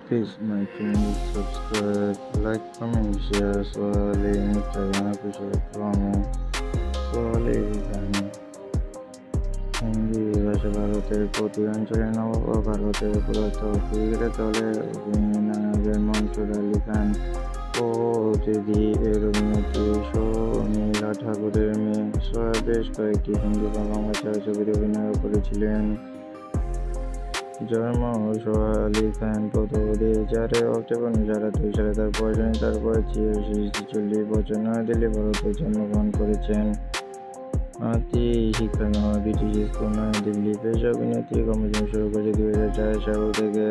Please, my channel, subscribe, like, comment, share. Swale Instagram episode from Swale এখানে হিন্দি ভাষা ভারতের প্রতি অঞ্চলে নবাব ও ভারতের পুরাতন ক্রিকেটের দলের অধিনায়কের মনসুর আলী খান ও অতিথি এর অভিনেত্রী শর্মিলা ঠাকুরের মেয়ে সোয়া বেশ কয়েকটি হিন্দি বা বাংলা চলচ্চিত্রে অভিনয় করেছিলেন। জন্ম সোয়া আলী খান 4 অক্টোবর 1978 সালে তার বয়স তারপর 46 বছর নয়াদিল্লি, ভারতে জন্মগ্রহণ করেছেন। মাতৃ শিক্ষা ব্রিটিশ স্কুল, নয়াদিল্লি। পেশা অভিনেত্রী, কর্মজীবন শুরু করেছে 2004 সাল থেকে।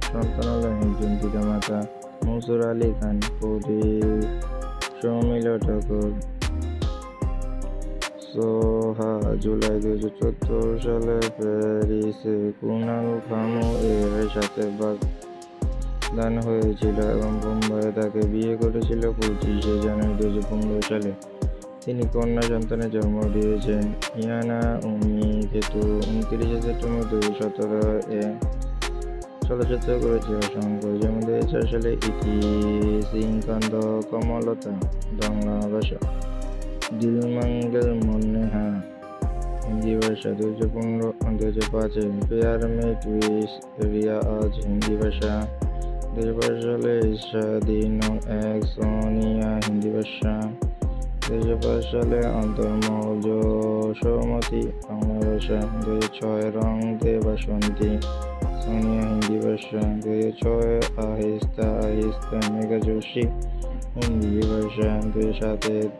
সন্তান হলেন একজন পিতামাতা মনসুর আলী খান, পৌত্রী শর্মিলা ঠাকুর। সোহা জুলাই 2014 সালে প্যারিসে কুনাল খামু এর সাথে বাগদান হয়েছিল এবং বোম্বাইয়ে তাকে বিয়ে করেছিল 25 জানুয়ারি 2015 সালে। তিনি কন্যা সন্তানের জন্ম দিয়েছেন। ইয়ানা উমি কেতু 29 সেপ্টেম্বর 2017 এ চলচ্চিত্র করেছে অসংখ্য, যেমন 2004 সালে ইতি, সিংকান্দ, কমলতা। বাংলা ভাষা দিল মাঙ্গল মন্নেহা। হিন্দি ভাষা 2005 প্যার মে টুইস্ট, রিয়া আজ। হিন্দি ভাষা 2005 সালে শাদি নং এক, সোনিয়া। হিন্দি ভাষা 2005 সালে অন্তর্মহল যশোমতি। বাংলা ভাষা 2006 রং দে বাসন্তী, সোনিয়া। হিন্দি ভাষা 2006 আহিস্তা আহিস্তা, মেঘা যোশী। হিন্দি ভাষা 2007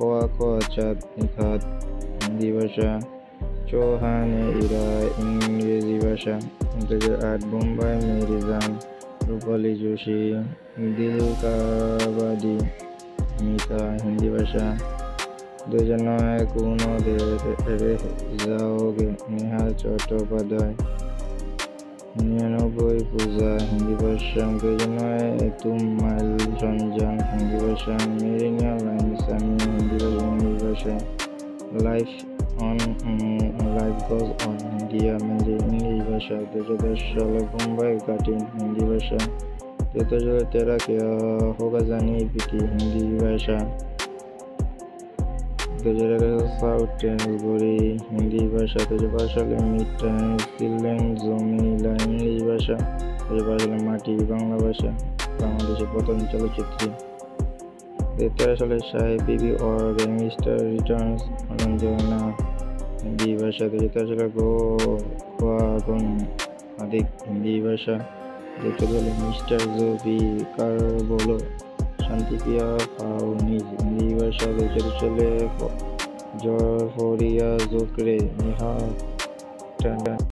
খোয়া খোয়া চাঁদ নিখাত। হিন্দি ভাষা চৌহানে ইরা। ইংরেজি ভাষা 2008 বোম্বাই মেরি জান, রূপালী যোশী। দিল কাবাডি, মিতা। হিন্দি ভাষা 2009 কোনো দে রহ যাওগে, নেহা চট্টোপাধ্যায়। 99 পূজা। হিন্দি ভাষা 2009 তুম মাইল সঞ্জান। হিন্দি ভাষা মেরিনা লাইন সামি। হিন্দি ভাষা লাইফ গোজ অন ইন্ডিয়া মেরি। ইংলিশ ভাষা 2010 সালে বোম্বাই কাটিং। হিন্দি ভাষা 2010 সালে তেরা কিয়া হোগা জানি পিটি। হিন্দি ভাষা 2011 সাউথ টেলগুড়ি। হিন্দি ভাষা 2012 সালে মিটা সিলেন জমিলা। ইংলিশ ভাষা 2012 সালে মাটি। বাংলা ভাষা বাংলাদেশের প্রথম চলচ্চিত্র 2013 সালে সাহেব বিবি और গ্যাংস্টার রিটার্নস রঞ্জনা। হিন্দি ভাষা 2013 সালে গোয়াগুন আদিক। হিন্দি ভাষা 2014 সালে মিস্টার জোবি কারবোলো শান্তিপ্রিয়া ফাউনিজ। হিন্দি ভাষা 2014 সালে জরফরিয়া জোকরে নিহা।